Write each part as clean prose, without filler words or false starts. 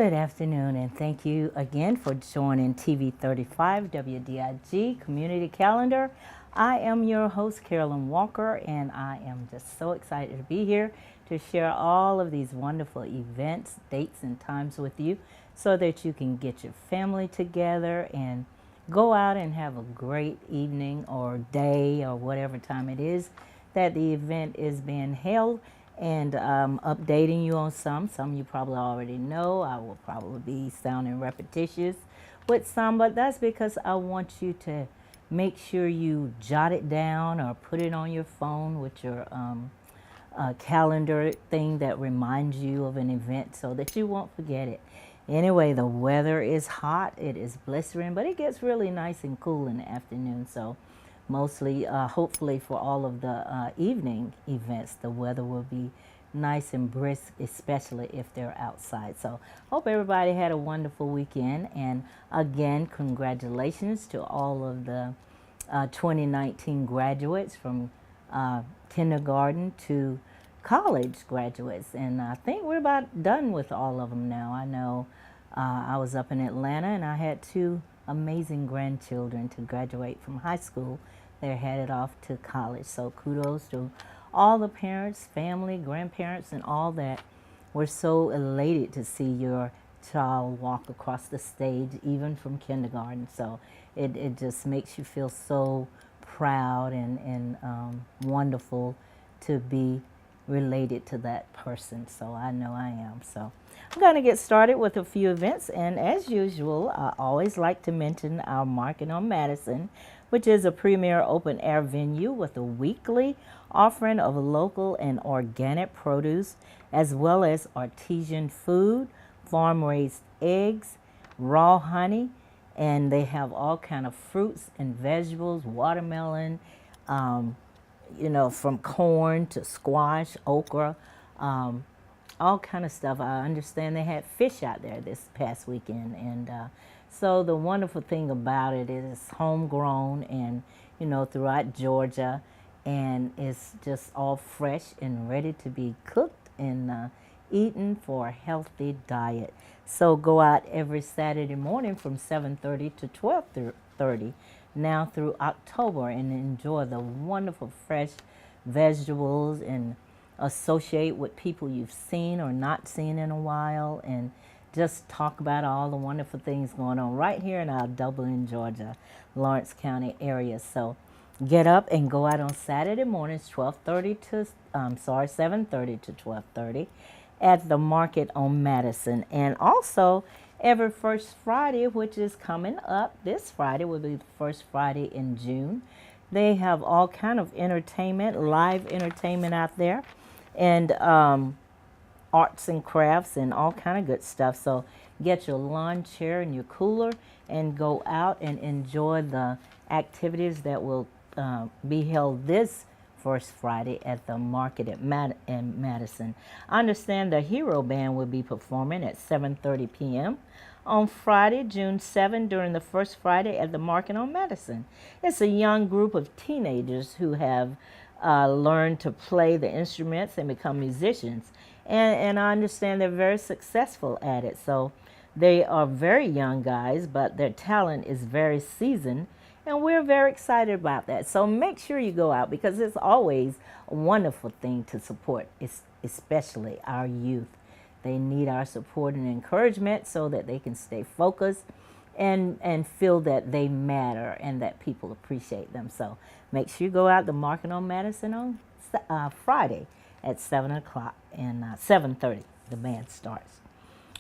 Good afternoon, and thank you again for joining TV 35 WDIG Community Calendar. I am your host, Carolyn Walker, and I am just so excited to be here to share all of these wonderful events, dates, and times with you so that you can get your family together and go out and have a great evening or day or whatever time it is that the event is being held. And updating you on some you probably already know. I will probably be sounding repetitious with some, but that's because I want you to make sure you jot it down or put it on your phone with your calendar thing that reminds you of an event so that you won't forget it. Anyway, the weather is hot, it is blistering, but it gets really nice and cool in the afternoon. So mostly, hopefully for all of the evening events, the weather will be nice and brisk, especially if they're outside. So hope everybody had a wonderful weekend. And again, congratulations to all of the 2019 graduates from kindergarten to college graduates. And I think we're about done with all of them now. I know I was up in Atlanta and I had two amazing grandchildren to graduate from high school. They're headed off to college. So kudos to all the parents, family, grandparents, and all that. We're so elated to see your child walk across the stage, even from kindergarten. So it just makes you feel so proud and wonderful to be related to that person. So I know I am. So I'm going to get started with a few events. And as usual, I always like to mention our Market on Madison, which is a premier open air venue with a weekly offering of local and organic produce, as well as artesian food, farm-raised eggs, raw honey, and they have all kind of fruits and vegetables, watermelon, from corn to squash, okra, all kind of stuff. I understand they had fish out there this past weekend, and so the wonderful thing about it is homegrown and, throughout Georgia, and it's just all fresh and ready to be cooked and eaten for a healthy diet. So go out every Saturday morning from 7:30 to 12:30 now through October and enjoy the wonderful fresh vegetables and associate with people you've seen or not seen in a while, and just talk about all the wonderful things going on right here in our Dublin, Georgia, Lawrence County area. So get up and go out on Saturday mornings, 7:30 to 12:30 at the Market on Madison. And also every first Friday, which is coming up, this Friday will be the first Friday in June. They have all kind of entertainment, live entertainment out there, and arts and crafts and all kind of good stuff. So get your lawn chair and your cooler and go out and enjoy the activities that will be held this first Friday at the Market in Madison. I understand the Hero Band will be performing at 7:30 p.m. on Friday, June 7, during the first Friday at the Market on Madison. It's a young group of teenagers who have learned to play the instruments and become musicians. And I understand they're very successful at it. So they are very young guys, but their talent is very seasoned. And we're very excited about that. So make sure you go out, because it's always a wonderful thing to support, especially our youth. They need our support and encouragement so that they can stay focused and feel that they matter and that people appreciate them. So make sure you go out to Market on Madison on Friday at 7 o'clock and 7:30 the band starts.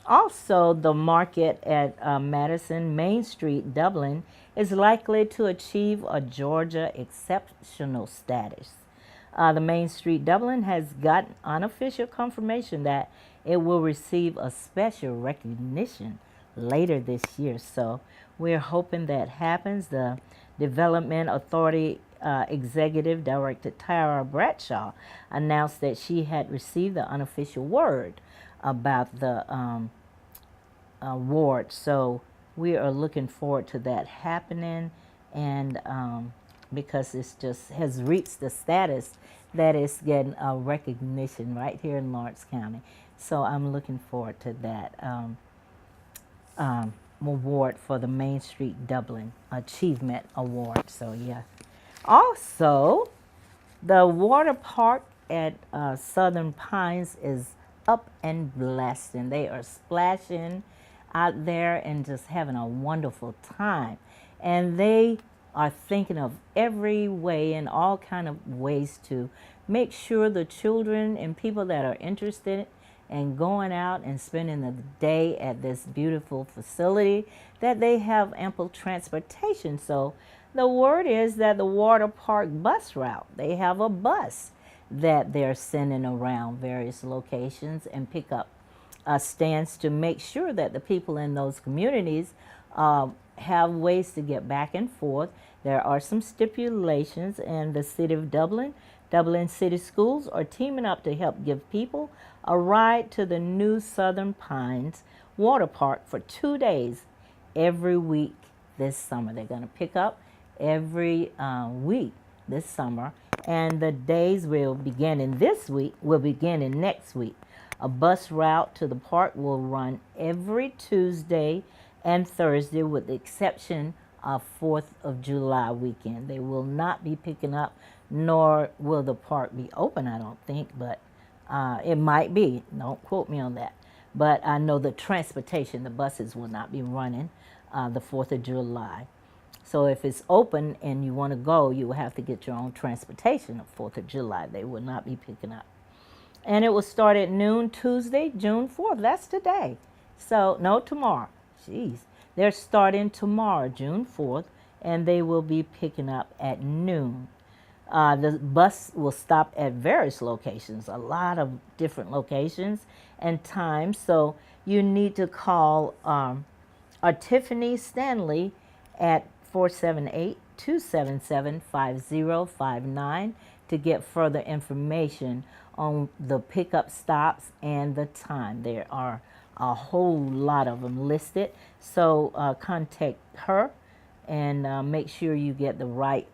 Also, the Market at Madison Main Street, Dublin, is likely to achieve a Georgia exceptional status. The Main Street Dublin has gotten unofficial confirmation that it will receive a special recognition later this year. So we're hoping that happens. The Development Authority Executive Director Tara Bradshaw announced that she had received the unofficial word about the award. So we are looking forward to that happening, and because it's just has reached the status that it's getting a recognition right here in Lawrence County. So I'm looking forward to that. award for the Main Street Dublin Achievement Award. So yeah. Also, the water park at Southern Pines is up and blessed, and they are splashing out there and just having a wonderful time. And they are thinking of every way and all kind of ways to make sure the children and people that are interested in going out and spending the day at this beautiful facility, that they have ample transportation. So the word is that the water park bus route, they have a bus that they're sending around various locations and pick up stands to make sure that the people in those communities have ways to get back and forth. There are some stipulations, and the City of Dublin, Dublin City Schools are teaming up to help give people a ride to the new Southern Pines Water Park for 2 days every week this summer. They're going to pick up every week this summer, and the days will begin in this week, will begin in next week. A bus route to the park will run every Tuesday and Thursday, with the exception of 4th of July weekend. They will not be picking up, nor will the park be open, I don't think, but it might be. Don't quote me on that. But I know the transportation, the buses will not be running the 4th of July. So if it's open and you want to go, you will have to get your own transportation of 4th of July. They will not be picking up. And it will start at noon Tuesday, June 4th. That's today. So, no, tomorrow. Jeez. They're starting tomorrow, June 4th, and they will be picking up at noon. The bus will stop at various locations, a lot of different locations and times. So you need to call Tiffany Stanley at 478-277-5059 to get further information on the pickup stops and the time. There are a whole lot of them listed. So contact her and make sure you get the right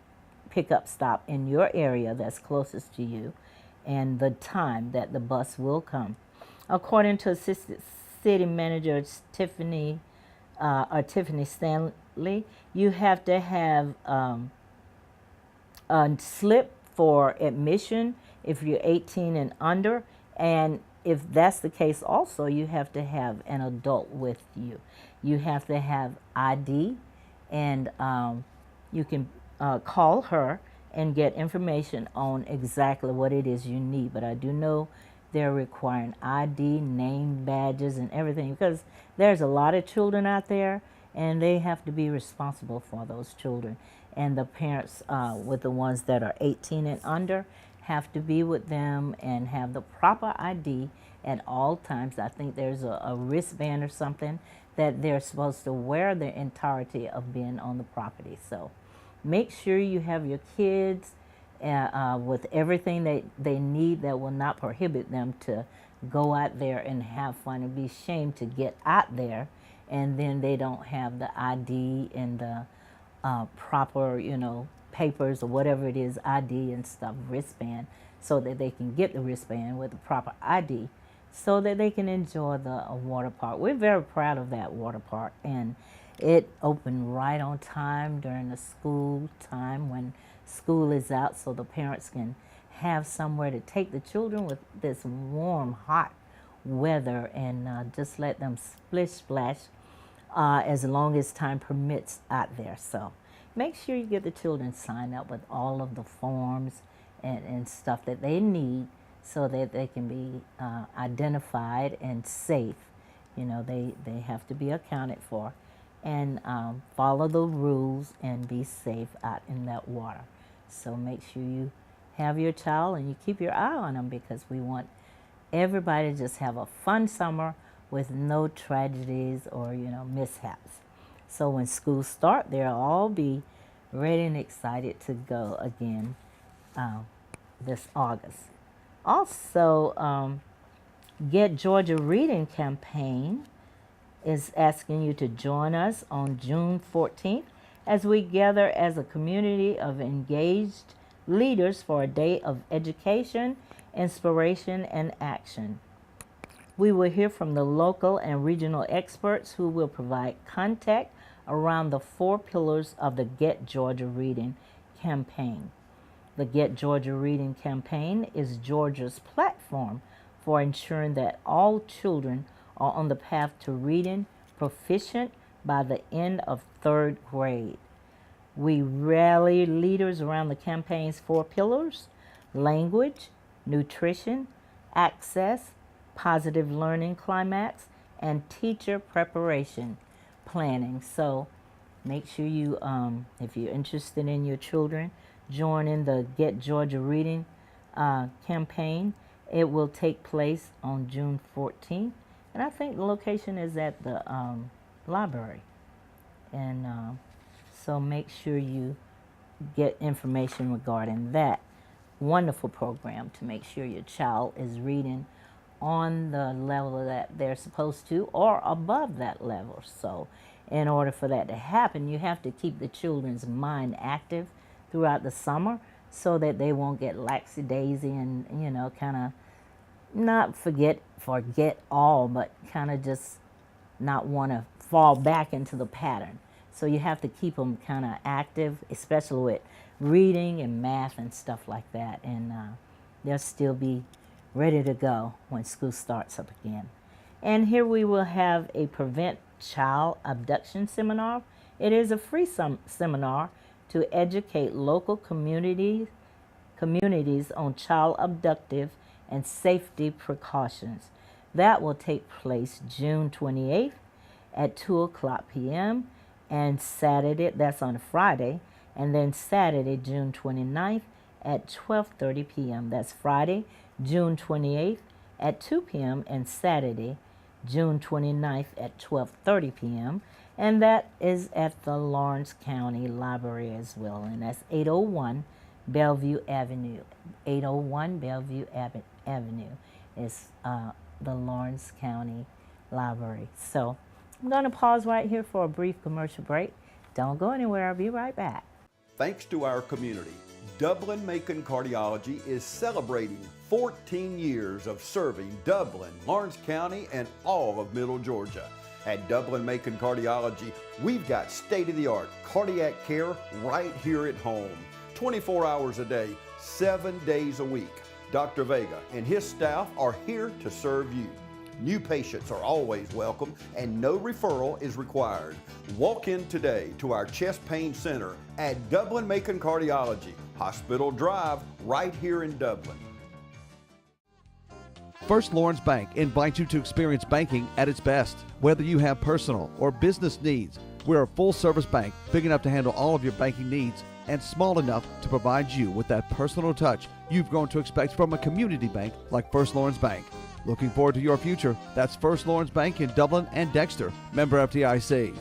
pickup stop in your area that's closest to you and the time that the bus will come. According to Assistant City Manager Tiffany Stanley, you have to have a slip for admission if you're 18 and under, and if that's the case also, you have to have an adult with you. You have to have ID, and you can call her and get information on exactly what it is you need. But I do know they're requiring ID, name badges, and everything, because there's a lot of children out there, and they have to be responsible for those children. And the parents with the ones that are 18 and under have to be with them and have the proper ID at all times. I think there's a wristband or something that they're supposed to wear the entirety of being on the property. So make sure you have your kids with everything they need that will not prohibit them to go out there and have fun. It'd be a shame to get out there and then they don't have the ID and the proper, papers or whatever it is, ID and stuff, wristband, so that they can get the wristband with the proper ID so that they can enjoy the water park. We're very proud of that water park, and it opened right on time during the school time when school is out, so the parents can have somewhere to take the children with this warm, hot weather and just let them splish splash as long as time permits out there. So make sure you get the children signed up with all of the forms and stuff that they need so that they can be identified and safe. They have to be accounted for and follow the rules and be safe out in that water. So make sure you have your child and you keep your eye on them, because we want everybody to just have a fun summer with no tragedies or mishaps. So when schools start, they'll all be ready and excited to go again this August. Also, Get Georgia Reading Campaign is asking you to join us on June 14th as we gather as a community of engaged leaders for a day of education, inspiration, and action. We will hear from the local and regional experts who will provide context around the 4 pillars of the Get Georgia Reading campaign. The Get Georgia Reading campaign is Georgia's platform for ensuring that all children are on the path to reading proficient by the end of 3rd grade. We rally leaders around the campaign's 4 pillars: language, nutrition, access, positive learning climax, and teacher preparation planning. So make sure you, if you're interested in your children, join in the Get Georgia Reading campaign. It will take place on June 14th. And I think the location is at the library. And so make sure you get information regarding that wonderful program to make sure your child is reading on the level that they're supposed to or above that level. So in order for that to happen, you have to keep the children's mind active throughout the summer so that they won't get lackadaisy and, you know, kind of not forget all, but kind of just not want to fall back into the pattern. So you have to keep them kind of active, especially with reading and math and stuff like that. And they'll still be ready to go when school starts up again. And here we will have a Prevent Child Abduction seminar. It is a free seminar to educate local communities on child abductive and safety precautions. That will take place June 28th at 2:00 p.m. and Saturday, that's on a Friday, and then Saturday, June 29th at 12:30 p.m. That's Friday, June 28th at 2 p.m. and Saturday, June 29th at 12:30 p.m. And that is at the Lawrence County Library as well. And that's 801 Bellevue Avenue. 801 Bellevue Avenue is the Lawrence County Library. So I'm going to pause right here for a brief commercial break. Don't go anywhere. I'll be right back. Thanks to our community, Dublin-Macon Cardiology is celebrating 14 years of serving Dublin, Lawrence County, and all of Middle Georgia. At Dublin-Macon Cardiology, we've got state-of-the-art cardiac care right here at home. 24 hours a day, 7 days a week. Dr. Vega and his staff are here to serve you. New patients are always welcome and no referral is required. Walk in today to our chest pain center at Dublin-Macon Cardiology, Hospital Drive, right here in Dublin. First Lawrence Bank invites you to experience banking at its best. Whether you have personal or business needs, we're a full-service bank big enough to handle all of your banking needs and small enough to provide you with that personal touch you've grown to expect from a community bank like First Lawrence Bank. Looking forward to your future. That's First Lawrence Bank in Dublin and Dexter. Member FDIC.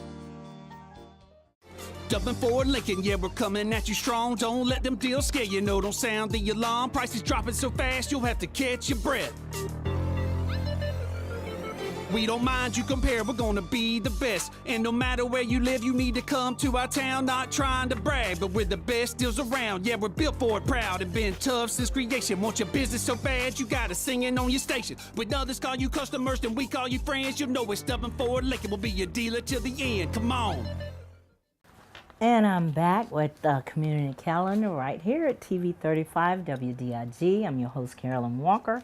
Dublin Ford Lincoln, yeah, we're coming at you strong. Don't let them deals scare you, no, don't sound the alarm. Prices dropping so fast, you'll have to catch your breath. We don't mind you compare, we're gonna be the best. And no matter where you live, you need to come to our town. Not trying to brag, but we're the best deals around. Yeah, we're built for it, proud, and been tough since creation. Want your business so bad, you got it singing on your station. When others call you customers, then we call you friends. You know it's Dublin Ford Lincoln, will be your dealer till the end. Come on. And I'm back with the community calendar right here at TV 35 WDIG. I'm your host, Carolyn Walker.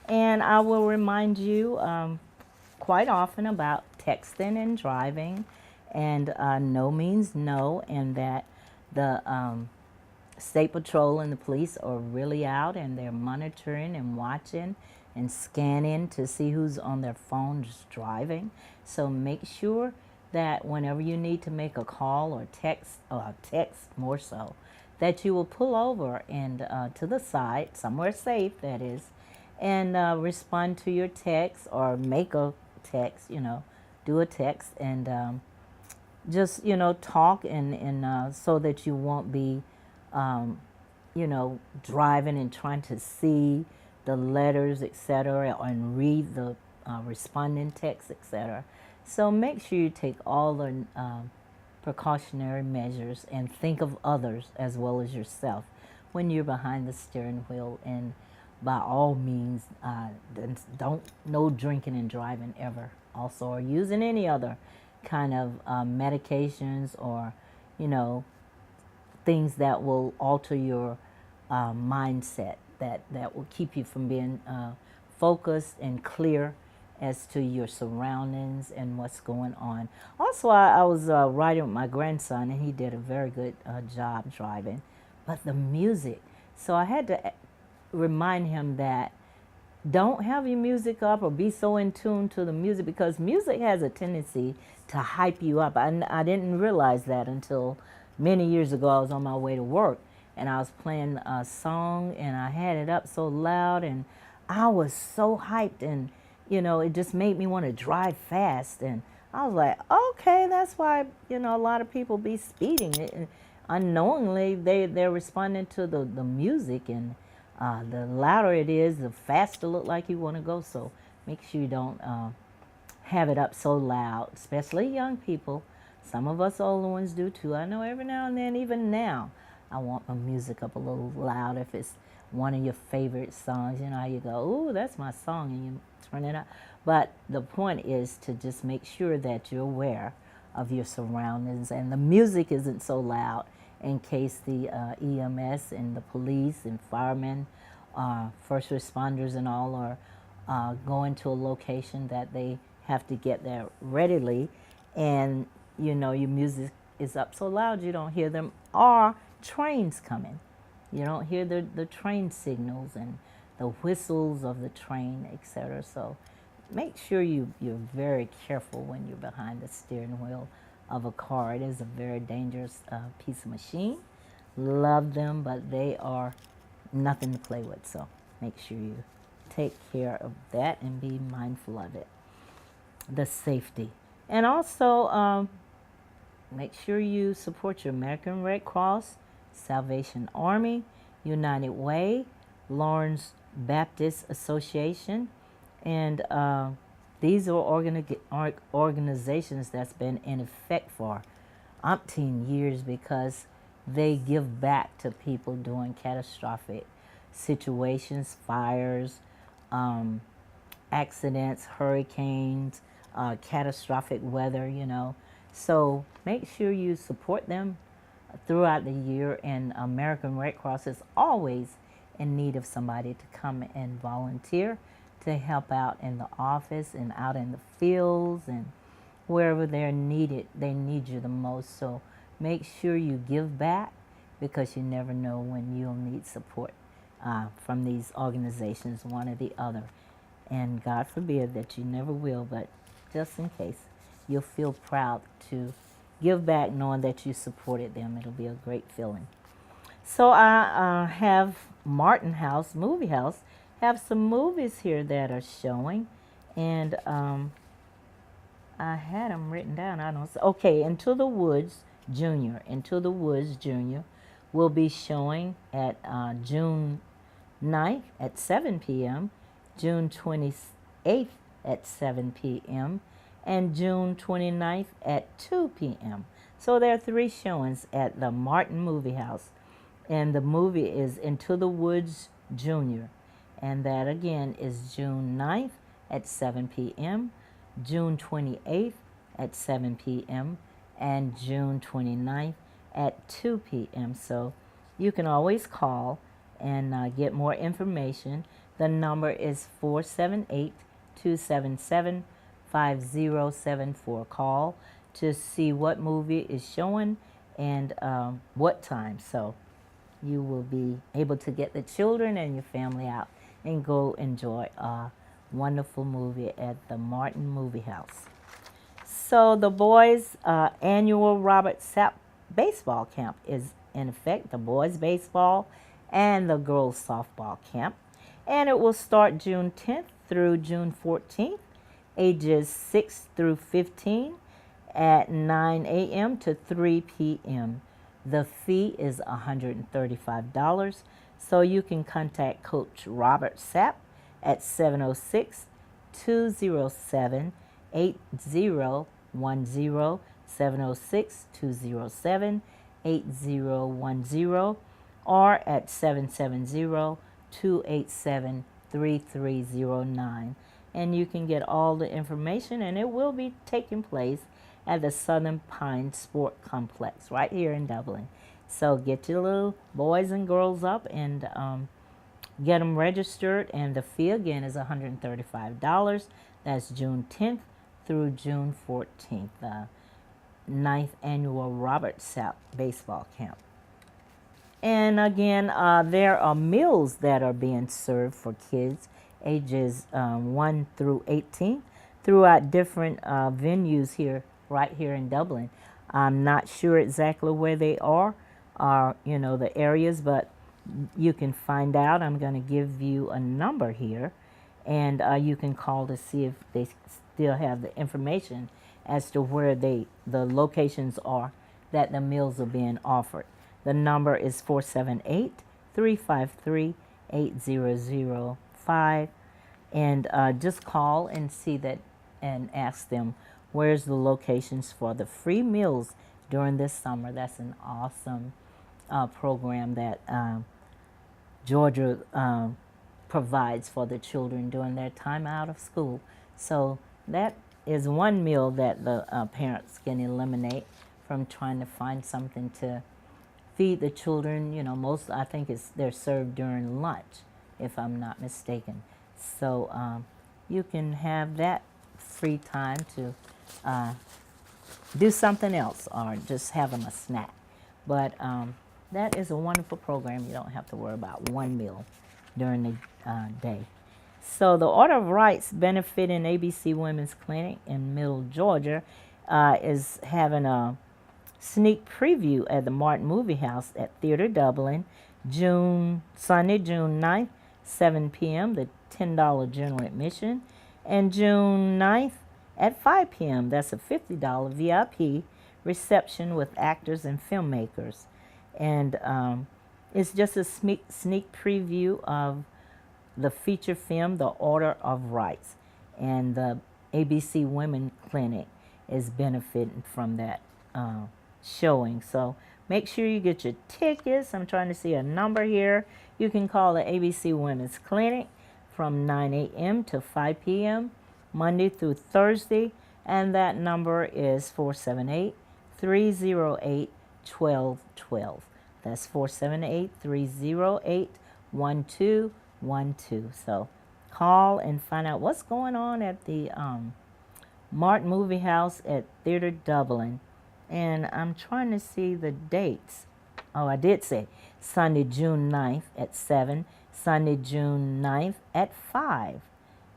And I will remind you quite often about texting and driving, and no means no, and that the State Patrol and the police are really out and they're monitoring and watching and scanning to see who's on their phones driving. So make sure that whenever you need to make a call or text more so, that you will pull over and to the side, somewhere safe that is, and respond to your text or make a text, do a text and just, talk and so that you won't be, driving and trying to see the letters, etc., and read the responding text, etc. So make sure you take all the precautionary measures and think of others as well as yourself when you're behind the steering wheel and by all means, don't no drinking and driving ever. Also, or using any other kind of medications or, you know, things that will alter your mindset, that will keep you from being focused and clear as to your surroundings and what's going on. Also, I was riding with my grandson, and he did a very good job driving, but the music. So I had to remind him that don't have your music up or be so in tune to the music, because music has a tendency to hype you up. I didn't realize that until many years ago. I was on my way to work and I was playing a song and I had it up so loud and I was so hyped, and you know, it just made me want to drive fast. And I was like, okay, that's why, you know, a lot of people be speeding. Unknowingly, they're responding to the music, and the louder it is, the faster look like you want to go. So make sure you don't have it up so loud, especially young people. Some of us older ones do too. I know every now and then, even now, I want my music up a little loud if it's one of your favorite songs. You know how you go, ooh, that's my song, and you turn it up. But the point is to just make sure that you're aware of your surroundings and the music isn't so loud, in case the EMS and the police and firemen, first responders and all are going to a location that they have to get there readily, and you know your music is up so loud you don't hear them, or trains coming. You don't hear the train signals and the whistles of the train, etc. So make sure you're very careful when you're behind the steering wheel of a car. It is a very dangerous piece of machine. Love them, but they are nothing to play with. So make sure you take care of that and be mindful of it. The safety. And also make sure you support your American Red Cross, Salvation Army, United Way, Lawrence Baptist Association, and these are organizations that's been in effect for umpteen years, because they give back to people during catastrophic situations, fires, accidents, hurricanes, catastrophic weather, you know. So make sure you support them throughout the year, and American Red Cross is always in need of somebody to come and volunteer to help out in the office and out in the fields and wherever they're needed. They need you the most. So make sure you give back, because you never know when you'll need support from these organizations, one or the other. And God forbid that you never will, but just in case, you'll feel proud to give back knowing that you supported them. It'll be a great feeling. So I have Martin House, Movie House, have some movies here that are showing, and I had them written down. I don't. Okay, Into the Woods Junior. Into the Woods Junior will be showing at June 9th at 7 p.m., June 28th at 7 p.m., and June 29th at 2 p.m. So there are 3 showings at the Martin Movie House, and the movie is Into the Woods Junior. And that again is June 9th at 7 p.m., June 28th at 7 p.m., and June 29th at 2 p.m. So you can always call and get more information. The number is 478-277-5074. Call to see what movie is showing and what time. So you will be able to get the children and your family out and go enjoy a wonderful movie at the Martin Movie House. So the boys' annual Robert Sapp baseball camp is in effect, the boys' baseball and the girls' softball camp. And it will start June 10th through June 14th, ages 6 through 15 at 9 a.m. to 3 p.m. The fee is $135. So you can contact Coach Robert Sapp at 706-207-8010, 706-207-8010, or at 770-272-8255. 287-3309. And you can get all the information, and it will be taking place at the Southern Pine Sport Complex right here in Dublin. So get your little boys and girls up and get them registered, and the fee again is $135. That's June 10th through June 14th, the 9th annual Robert Sapp baseball camp. And again, there are meals that are being served for kids ages 1 through 18 throughout different venues here, right here in Dublin. I'm not sure exactly where they are, the areas, but you can find out. I'm going to give you a number here, and you can call to see if they still have the information as to where the locations are that the meals are being offered. The number is 478-353-8005, and just call and see that and ask them where's the locations for the free meals during this summer. That's an awesome program that Georgia provides for the children during their time out of school. So that is one meal that the parents can eliminate from trying to find something to feed the children. Most, I think, they're served during lunch, if I'm not mistaken. So you can have that free time to do something else or just have them a snack. But that is a wonderful program. You don't have to worry about one meal during the day. So the Order of Rights benefiting ABC Women's Clinic in Middle Georgia is having a sneak preview at the Martin Movie House at Theater Dublin, Sunday, June 9th, 7 p.m., the $10 general admission, and June 9th at 5 p.m., that's a $50 VIP reception with actors and filmmakers. And it's just a sneak preview of the feature film, The Order of Rights. And the ABC Women Clinic is benefiting from that showing. So make sure you get your tickets. I'm trying to see a number here. You can call the ABC Women's Clinic from 9 a.m. to 5 p.m. Monday through Thursday, and that number is 478-308-1212. That's 478-308-1212. So call and find out what's going on at the Martin Movie House at Theater Dublin. And I'm trying to see the dates. Oh, I did say Sunday, June 9th at 7, Sunday, June 9th at 5.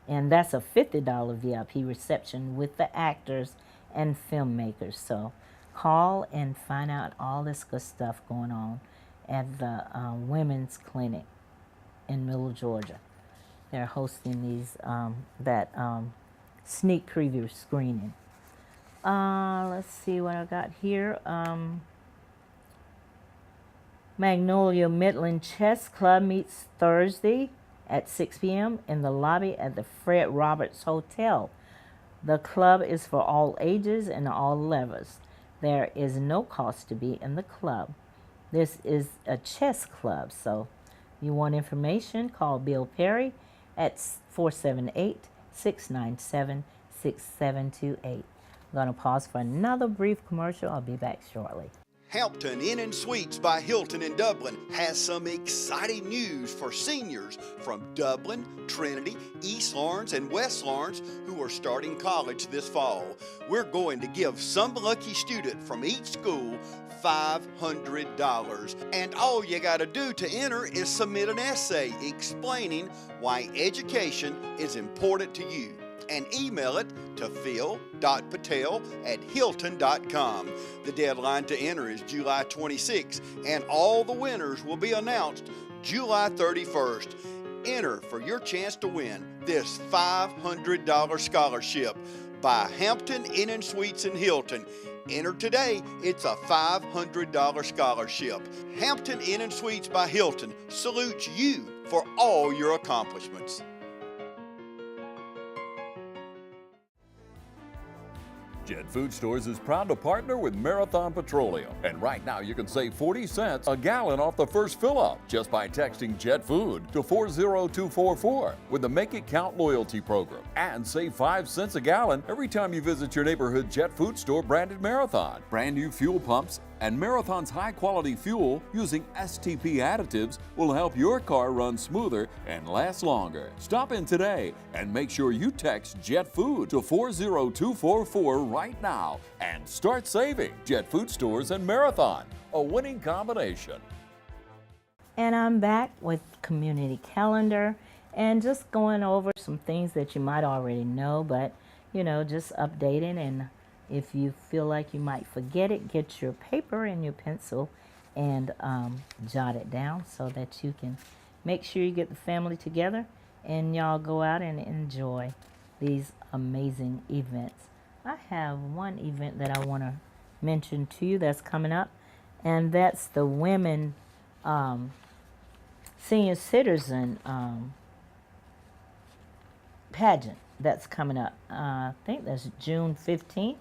And that's a $50 VIP reception with the actors and filmmakers. So call and find out all this good stuff going on at the Women's Clinic in Middle Georgia. They're hosting these sneak preview screening. Let's see what I got here. Magnolia Midland Chess Club meets Thursday at 6 p.m. in the lobby at the Fred Roberts Hotel. The club is for all ages and all levels. There is no cost to be in the club. This is a chess club, so you want information, call Bill Perry at 478-697-6728. I'm going to pause for another brief commercial. I'll be back shortly. Hampton Inn & Suites by Hilton in Dublin has some exciting news for seniors from Dublin, Trinity, East Lawrence, and West Lawrence who are starting college this fall. We're going to give some lucky student from each school $500. And all you got to do to enter is submit an essay explaining why education is important to you, and email it to phil.patel@hilton.com. The deadline to enter is July 26, and all the winners will be announced July 31st. Enter for your chance to win this $500 scholarship by Hampton Inn & Suites in Hilton. Enter today. It's a $500 scholarship. Hampton Inn & Suites by Hilton salutes you for all your accomplishments. Jet Food Stores is proud to partner with Marathon Petroleum. And right now you can save 40 cents a gallon off the first fill-up just by texting Jet Food to 40244 with the Make It Count loyalty program. And save 5 cents a gallon every time you visit your neighborhood Jet Food Store branded Marathon. Brand new fuel pumps and Marathon's high-quality fuel using STP additives will help your car run smoother and last longer. Stop in today and make sure you text Jet Food to 40244 right now and start saving. Jet Food Stores and Marathon, a winning combination. And I'm back with Community Calendar and just going over some things that you might already know, but just updating. And if you feel like you might forget it, get your paper and your pencil and jot it down so that you can make sure you get the family together and y'all go out and enjoy these amazing events. I have one event that I want to mention to you that's coming up, and that's the Women Senior Citizen pageant that's coming up. I think that's June 15th.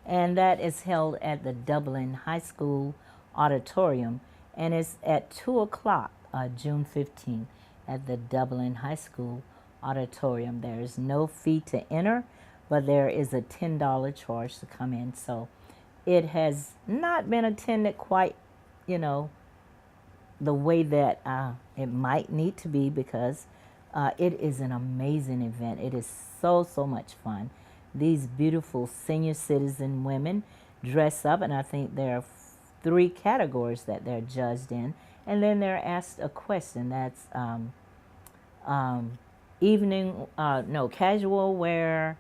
And that is held at the Dublin High School Auditorium, and it's at 2 o'clock, June 15th, at the Dublin High School Auditorium. There is no fee to enter, but there is a $10 charge to come in. So it has not been attended quite, the way that it might need to be, because it is an amazing event. It is so much fun. These beautiful senior citizen women dress up, and I think there are 3 categories that they're judged in. And then they're asked a question that's casual wear,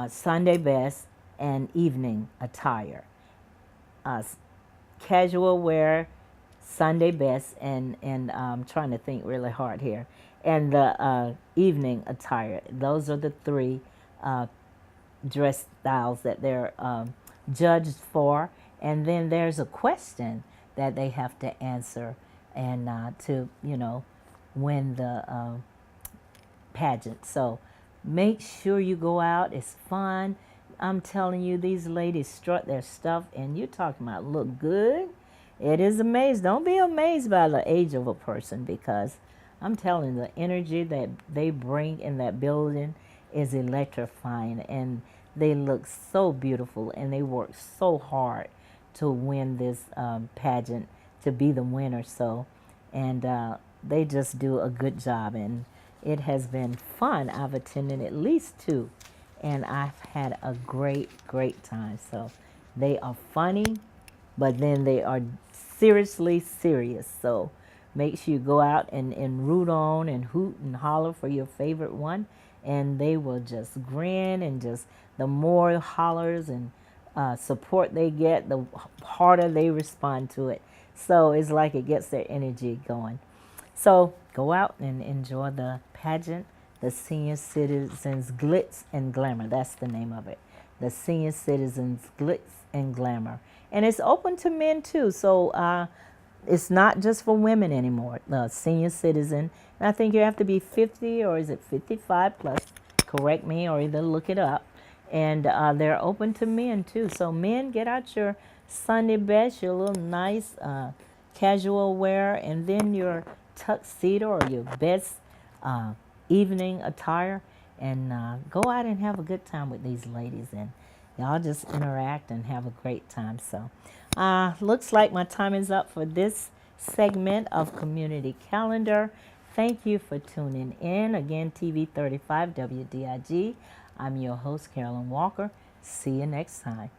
Sunday best, and evening attire. Casual wear, Sunday best, and I'm trying to think really hard here, and the evening attire. Those are the 3 dress styles that they're judged for. And then there's a question that they have to answer and to win the pageant. So make sure you go out. It's fun. I'm telling you, these ladies strut their stuff, and you're talking about look good. It is amazing. Don't be amazed by the age of a person, because I'm telling you, the energy that they bring in that building is electrifying, and they look so beautiful, and they work so hard to win this pageant, to be the winner. So, and they just do a good job, and it has been fun. I've attended at least 2, and I've had a great time. So they are funny, but then they are seriously serious. So make sure you go out and root on and hoot and holler for your favorite one, and they will just grin, and just the more hollers and support they get, the harder they respond to it. So it's like it gets their energy going. So go out and enjoy the pageant, the Senior Citizens Glitz and Glamour. That's the name of it. The Senior Citizens Glitz and Glamour. And it's open to men too. So it's not just for women anymore, the senior citizen. And I think you have to be 50, or is it 55 plus? Correct me, or either look it up. And they're open to men too. So men, get out your Sunday best, your little nice casual wear, and then your tuxedo or your best evening attire, and go out and have a good time with these ladies, and y'all just interact and have a great time. So looks like my time is up for this segment of Community Calendar. Thank you for tuning in. Again, TV 35 WDIG. I'm your host, Carolyn Walker. See you next time.